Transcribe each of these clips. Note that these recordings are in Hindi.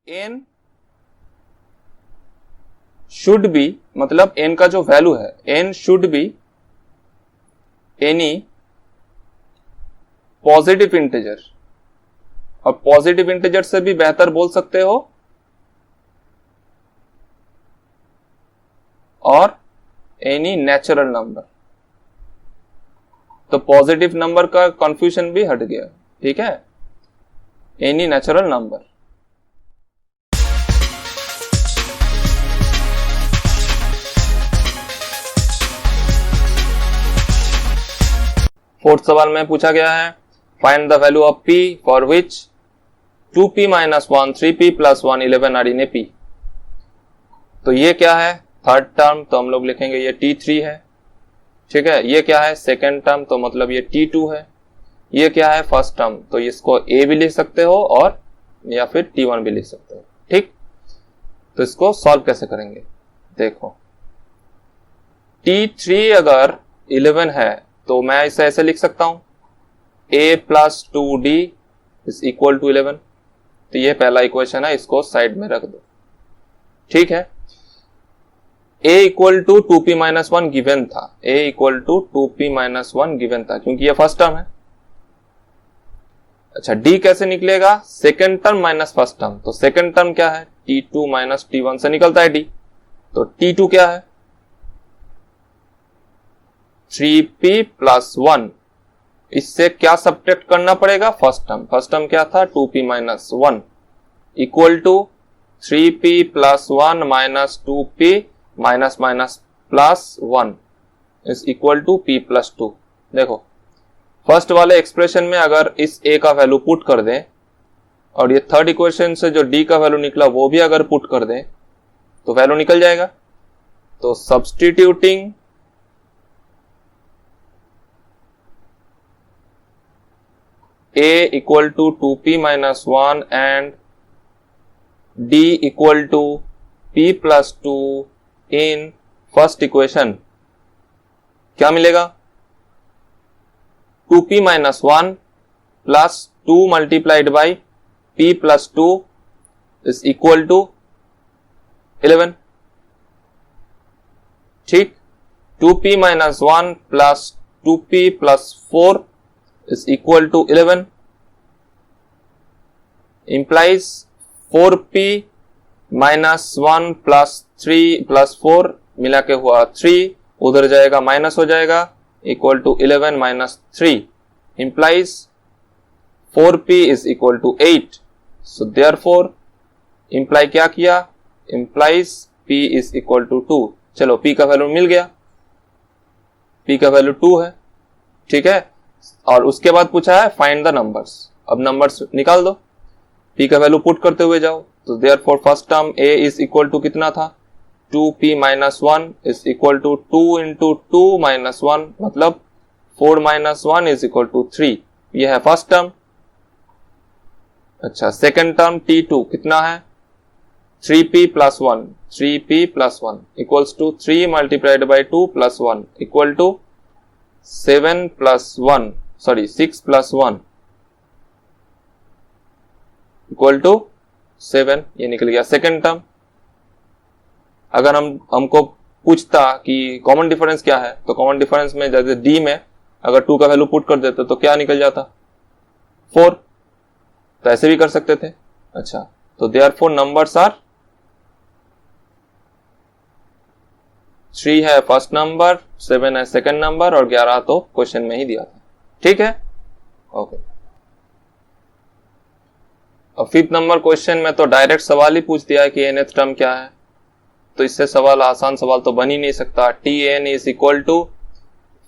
n शुड बी, मतलब n का जो वैल्यू है n should be any positive integer, और पॉजिटिव इंटीजर से भी बेहतर बोल सकते हो और एनी नेचुरल नंबर। तो पॉजिटिव नंबर का कंफ्यूजन भी हट गया, ठीक है, एनी नेचुरल नंबर। फोर्थ सवाल में पूछा गया है find the value of p for which 2p minus 1 3p plus 1 11 are in A p। तो ये क्या है थर्ड टर्म, तो हम लोग लिखेंगे ये t3 है, ठीक है। ये क्या है सेकेंड टर्म, तो मतलब ये t2 है। ये क्या है फर्स्ट टर्म, तो इसको a भी लिख सकते हो और या फिर t1 भी लिख सकते हो, ठीक। तो इसको सॉल्व कैसे करेंगे, देखो t3 अगर 11 है तो मैं इसे ऐसे लिख सकता हूं a plus 2d is equal to 11। तो ये पहला इक्वेशन है, इसको साइड में रख दो, ठीक है। a equal to 2p minus 1 given था, a equal to 2p minus 1 given था क्योंकि ये फर्स्ट टर्म है। अच्छा d कैसे निकलेगा, second term minus first term. तो सेकेंड टर्म क्या है t2 माइनस t1 से निकलता है d। तो t2 क्या है 3p प्लस 1, इससे क्या सब्ट्रैक्ट करना पड़ेगा फर्स्ट टर्म। फर्स्ट टर्म क्या था 2p minus 1 equal to 3p plus 1 minus 2p minus minus plus 1 is equal to p plus 2। देखो फर्स्ट वाले एक्सप्रेशन में अगर इस a का वैल्यू पुट कर दें और ये थर्ड इक्वेशन से जो d का वैल्यू निकला वो भी अगर पुट कर दें तो वैल्यू निकल जाएगा। तो substituting a equal to 2p minus 1 and d equal to p plus 2 in first equation क्या मिलेगा 2p minus 1 plus 2 multiplied by p plus 2 is equal to 11, ठीक। 2p minus 1 plus 2p plus 4 is equal to 11 implies 4p minus 1 plus 3 plus 4 मिला के हुआ 3, उधर जाएगा माइनस हो जाएगा equal to 11 minus 3 implies 4p is equal to 8। so therefore imply क्या किया implies p is equal to 2। चलो p का वैल्यू मिल गया, p का वैल्यू 2 है, ठीक है। और उसके बाद पूछा है फाइंड द नंबर्स। अब नंबर्स निकाल दो, p का वैल्यू पुट करते हुए जाओ। तो therefore first term a is equal to कितना था 2p minus 1 is equal to 2 into 2 minus 1 मतलब 4 माइनस 1 इज इक्वल टू 3। यह है फर्स्ट टर्म। अच्छा सेकेंड टर्म t2 कितना है 3p प्लस 1, 3p प्लस 1 इक्वल्स टू 3 multiplied by 2 plus 1 equal to 7 plus 1 sorry 6 plus 1 equal to 7, ये निकल गया सेकेंड टर्म। अगर हमको पूछता कि कॉमन डिफरेंस क्या है तो कॉमन डिफरेंस में जैसे d में अगर 2 का वैल्यू पुट कर देते तो क्या निकल जाता 4, तो ऐसे भी कर सकते थे। अच्छा तो देयरफॉर नंबर्स आर 3 है फर्स्ट नंबर, 7 है सेकंड नंबर और 11 तो क्वेश्चन में ही दिया था, ठीक है। ओके अब फिफ्थ नंबर क्वेश्चन में तो डायरेक्ट सवाल ही पूछ दिया है कि nth टर्म क्या है, तो इससे सवाल आसान सवाल तो बन ही नहीं सकता। tn is equal to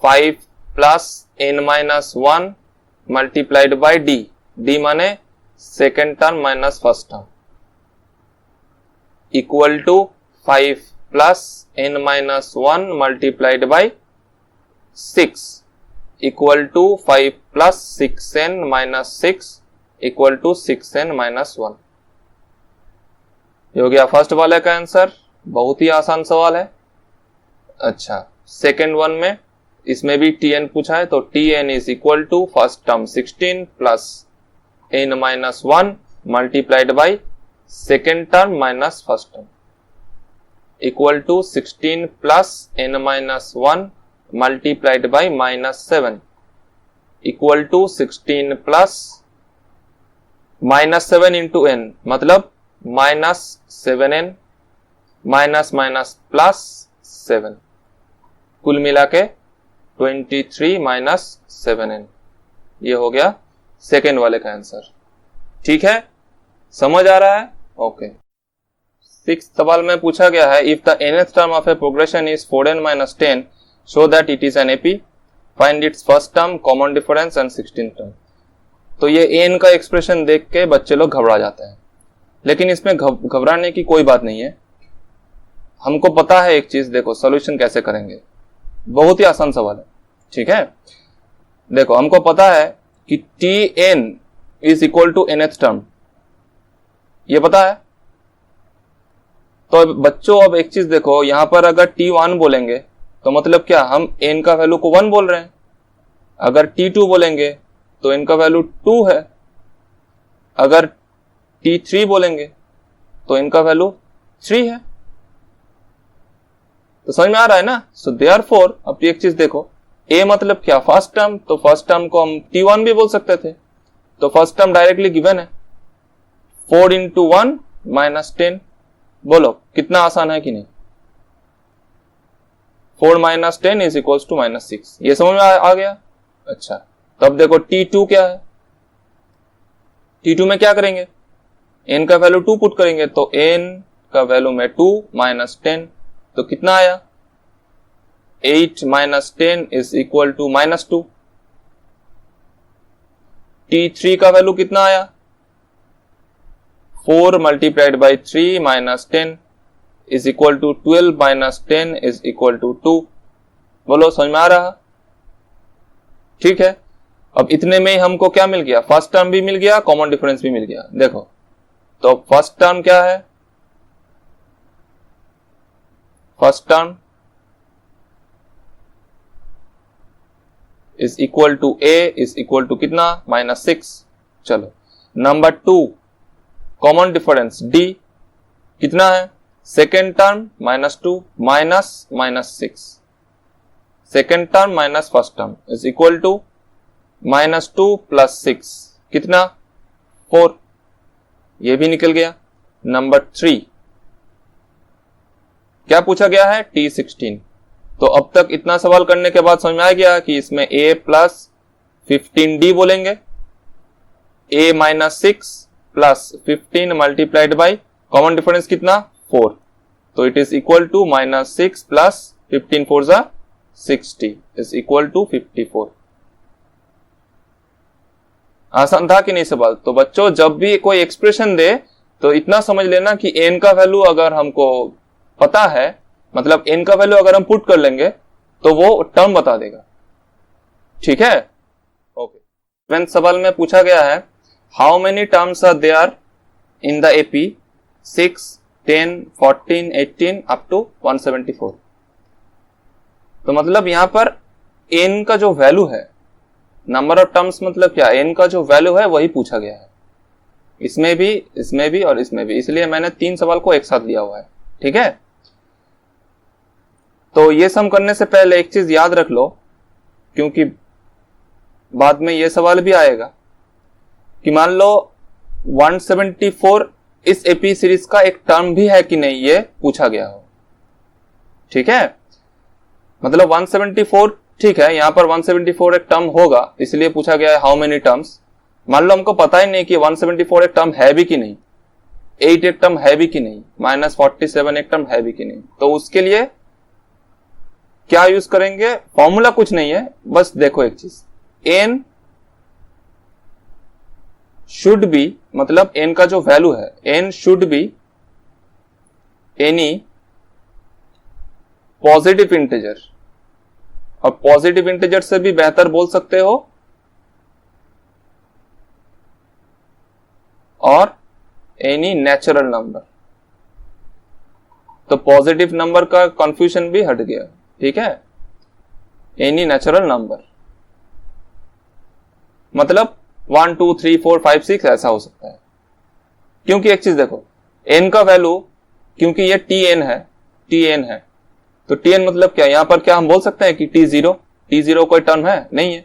5 plus n minus 1 multiplied by d माने second term minus first term equal to 5 plus n minus 1 multiplied by 6 equal to 5 plus 6n minus 6 equal to 6n minus 1। ये हो गया फर्स्ट वाले का आंसर, बहुत ही आसान सवाल है। अच्छा सेकेंड वन में इसमें भी tn पूछा है तो tn is equal to first term 16 plus n minus 1 multiplied by second term minus first term equal to 16 plus n minus 1 multiplied by -7 equal to 16 plus -7 into n मतलब -7n माइनस माइनस प्लस 7 कुल मिला के 23 माइनस 7n। ये हो गया सेकेंड वाले का आंसर। ठीक है, समझ आ रहा है? ओके। 6th सवाल में पूछा गया है if the nth term of A progression is 4n minus 10 show that it is an AP, find its first term, common difference and 16th term. तो ये n का एक्सप्रेशन देख के बच्चे लोग घबरा जाते हैं, लेकिन इसमें घबराने की कोई बात नहीं है। हमको पता है एक चीज, देखो सॉल्यूशन कैसे करेंगे, बहुत ही आसान सवाल है। ठीक है, देखो हमको पता है कि Tn is equal to nth term, ये पता है। तो बच्चों अब एक चीज देखो, यहां पर अगर T1 बोलेंगे तो मतलब क्या, हम n का वैल्यू को 1 बोल रहे हैं। अगर T2 बोलेंगे तो n का वैल्यू 2 है। अगर T3 बोलेंगे तो n का वैल्यू 3 है। तो समझ में आ रहा है ना? सो देयरफॉर अब एक चीज देखो, a मतलब क्या, फर्स्ट टर्म, तो फर्स्ट टर्म को हम T1 भी बोल सकते थे। तो फर्स्ट टर्म डायरेक्टली गिवन है, 4 इंटू 1 माइनस 10। बोलो कितना आसान है कि नहीं? 4 माइनस 10 इज इक्वल टू -6। ये समझ में आ गया? अच्छा, तब देखो T2 क्या है। T2 में क्या करेंगे, n का वैल्यू 2 पुट करेंगे, तो n का वैल्यू में 2 माइनस 10, तो कितना आया, 8 minus 10 is equal to -2। T3 का वैल्यू कितना आया, 4 multiplied by 3 minus 10 is equal to 12 minus 10 is equal to 2। बोलो समझ में आ रहा? ठीक है, अब इतने में ही हमको क्या मिल गया, फर्स्ट टर्म भी मिल गया, कॉमन डिफरेंस भी मिल गया। देखो तो फर्स्ट टर्म क्या है, first term is equal to a is equal to कितना, -6। चलो नंबर 2 कॉमन डिफरेंस d कितना है, second term -2 -6, second term minus first term is equal to -2 plus 6 कितना, 4। ये भी निकल गया। नंबर 3 क्या पूछा गया है, T16। तो अब तक इतना सवाल करने के बाद समझ में आ गया कि इसमें a प्लस 15d बोलेंगे, a minus 6 plus 15 multiplied by common difference कितना, 4। तो it is equal to -6 plus 15 4 जा 60 इज इक्वल टू 54। आसान था कि नहीं सवाल? तो बच्चों जब भी कोई एक्सप्रेशन दे तो इतना समझ लेना कि n का वैल्यू अगर हमको पता है, मतलब n का वैल्यू अगर हम पुट कर लेंगे तो वो टर्म बता देगा। ठीक है, ओके। 7th सवाल में पूछा गया है how many terms are there in the AP 6, 10, 14, 18 up to 174। तो मतलब यहां पर n का जो वैल्यू है, नंबर ऑफ टर्म्स मतलब क्या, n का जो वैल्यू है वही पूछा गया है। इसमें भी और इसमें भी, इसलिए मैंने 3 सवाल को एक साथ लिया हुआ है। ठीक है, तो ये सम करने से पहले एक चीज याद रख लो, क्योंकि बाद में ये सवाल भी आएगा कि मान लो 174 इस एपी सीरीज का एक टर्म भी है कि नहीं, ये पूछा गया हो। ठीक है, मतलब 174 ठीक है, यहां पर 174 एक टर्म होगा, इसलिए पूछा गया है हाउ मेनी टर्म्स। मान लो हमको पता ही नहीं कि 174 एक टर्म है भी कि नहीं, 8 एक टर्म है भी कि नहीं, -47 एक टर्म है भी कि नहीं। तो उसके लिए क्या यूज करेंगे, फॉर्मूला कुछ नहीं है, बस देखो एक चीज, n शुड बी, मतलब n का जो वैल्यू है, n should be any positive integer. और पॉजिटिव इंटीजर से भी बेहतर बोल सकते हो, और एनी नेचुरल नंबर। तो पॉजिटिव नंबर का कंफ्यूजन भी हट गया। ठीक है, एनी नेचुरल नंबर मतलब 1 2 3 4 5 6 ऐसा हो सकता है। क्योंकि एक चीज देखो, n का वैल्यू, क्योंकि ये tn है, तो tn मतलब क्या, यहां पर क्या हम बोल सकते हैं कि t0 कोई टर्म है नहीं है,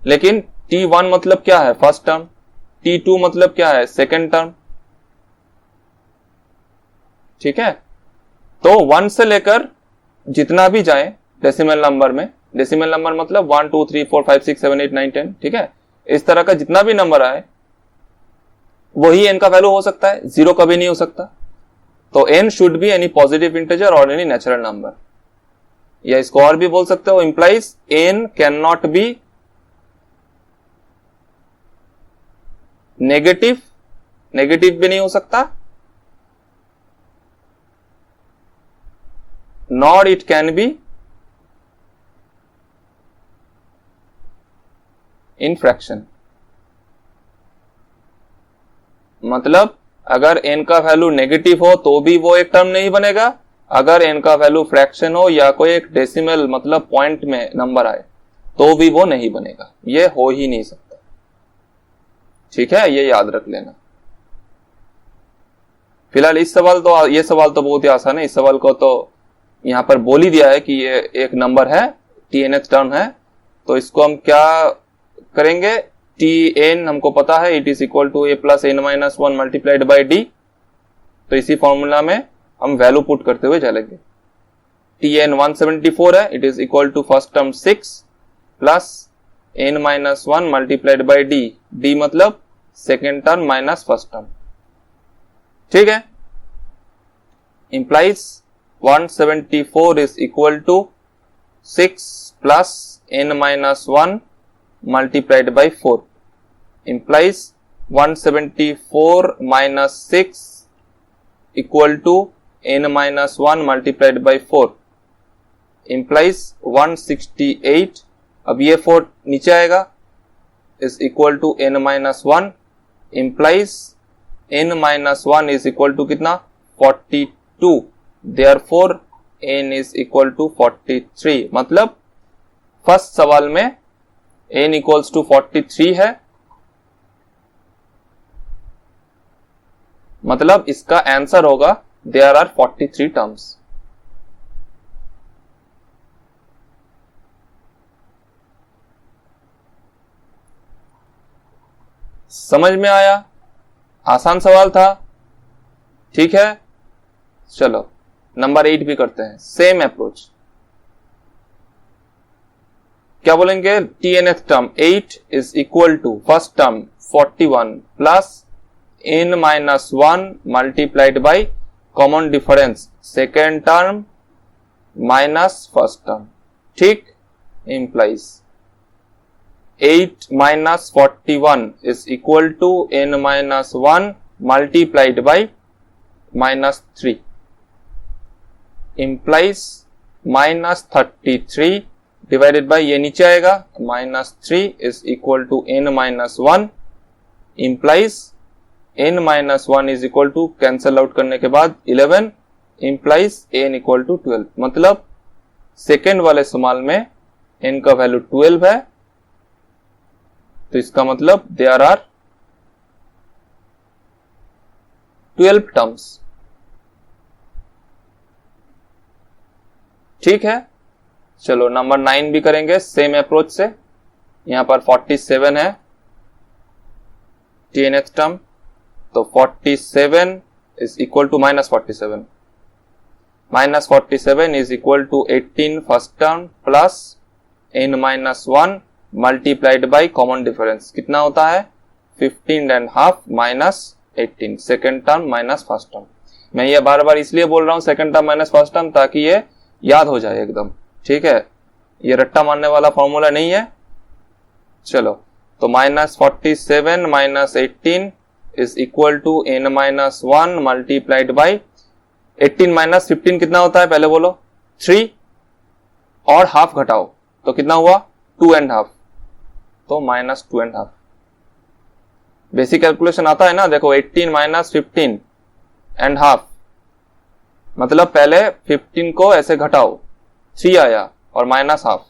लेकिन t1 मतलब क्या है, फर्स्ट टर्म, t2 मतलब क्या है, सेकेंड टर्म, ठीक है। तो 1 से लेकर जितना भी जाए डेसिमल नंबर में, डेसिमल नंबर मतलब 1 2 3 4 5 6 7 8 9 10, ठीक है, इस तरह का जितना भी नंबर आए वही n का वैल्यू हो सकता है, 0 कभी नहीं हो सकता। तो n should be any positive integer और एनी नेचुरल नंबर, या इसको और भी बोल सकते हो, implies n can not be negative भी नहीं हो सकता, nor it can be in fraction. मतलब अगर n का वैल्यू नेगेटिव हो तो भी वो एक टर्म नहीं बनेगा, अगर n का वैल्यू फ्रैक्शन हो या कोई एक डेसिमल मतलब पॉइंट में नंबर आए तो भी वो नहीं बनेगा, ये हो ही नहीं सकता, ठीक है, ये याद रख लेना। फिलहाल ये सवाल तो बहुत ही आसान है, इस सवाल को तो यहां पर बोल ही दिया है कि ये एक नंबर है, tnth टर्म है, तो इसको हम क्या करेंगे, tn हमको पता है, it is equal to a plus n minus 1 multiplied by d, तो इसी फॉर्मूला में हम वैल्यू पुट करते हुए चलेंगे। tn 174 है, it is equal to first term 6 plus n minus 1 multiplied by d मतलब second term minus first term, ठीक है, implies 174 is equal to 6 plus n minus 1 multiplied by 4, implies 174 minus 6 equal to n minus 1 multiplied by 4, implies 168, अब ये 4 नीचे आएगा, is equal to n minus 1, implies n minus 1 is equal to कितना, 42, therefore n is equal to 43, मतलब फर्स्ट सवाल में n equals to 43 है, मतलब इसका आंसर होगा there are 43 टर्म्स। समझ में आया, आसान सवाल था, ठीक है। चलो नंबर 8 भी करते हैं, सेम अप्रोच। क्या बोलेंगे, tnth term 8 is equal to first term 41 plus n minus 1 multiplied by common difference second term minus first term, ठीक, implies 8 minus 41 is equal to n minus 1 multiplied by minus 3, implies minus 33 divided by, ये नीचे आएगा, minus 3 is equal to n minus 1, implies n minus 1 is equal to, cancel out करने के बाद 11, implies n इक्वल टू 12, मतलब सेकेंड वाले सवाल में n का वैल्यू 12 है, तो इसका मतलब देयर आर 12 टर्म्स, ठीक है। चलो नंबर 9 भी करेंगे सेम अप्रोच से, यहां पर 47 है tnth टर्म, तो 47 is equal to minus 47, minus 47 is equal to 18 first term plus n minus 1 multiplied by common difference, कितना होता है 15.5 minus 18 second term minus first term. मैं ये बार बार इसलिए बोल रहा हूं second term minus first term, ताकि ये याद हो जाए एकदम, ठीक है, ये रट्टा मारने वाला फॉर्मूला नहीं है। चलो तो minus 47 minus 18 is equal to n minus 1 multiplied by 18 minus 15 कितना होता है, पहले बोलो 3, और हाफ घटाओ तो कितना हुआ 2.5, तो माइनस 2.5। बेसिक कैलकुलेशन आता है ना, देखो 18 माइनस 15 एंड हाफ, मतलब पहले 15 को ऐसे घटाओ, 3 आया और माइनस हाफ,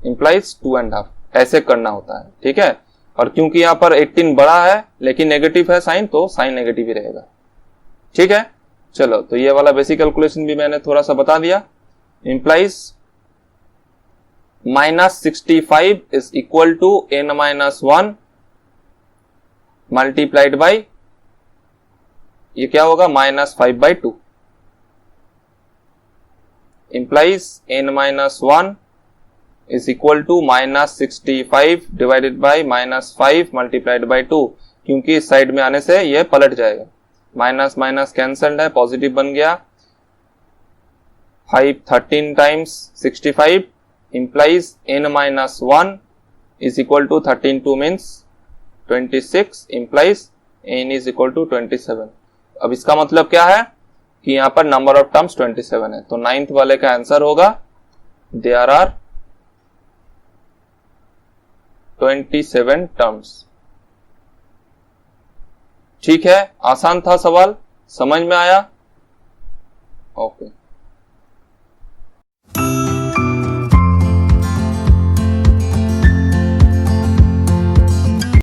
इंप्लाइज 2.5, ऐसे करना होता है, ठीक है। और क्योंकि यहां पर 18 बड़ा है लेकिन नेगेटिव है साइन, तो साइन नेगेटिव ही रहेगा, ठीक है, चलो तो ये वाला बेसिक कैलकुलेशन भी मैंने थोड़ा सा बता दिया। Implies -65 is equal to n-1 multiplied by, ये क्या होगा, -5/2। implies n-1 is equal to -65 divided by -5 multiplied by 2, क्योंकि इस साइड में आने से ये पलट जाएगा, माइनस माइनस कैंसल्ड है, पॉजिटिव बन गया। 5 13 times 65 implies n-1 is equal to 13 2 means 26 implies n is equal to 27। अब इसका मतलब क्या है कि यहां पर नंबर ऑफ टर्म्स 27 है, तो 9th वाले का आंसर होगा देयर आर 27 टर्म्स। ठीक है, आसान था सवाल, समझ में आया? ओके।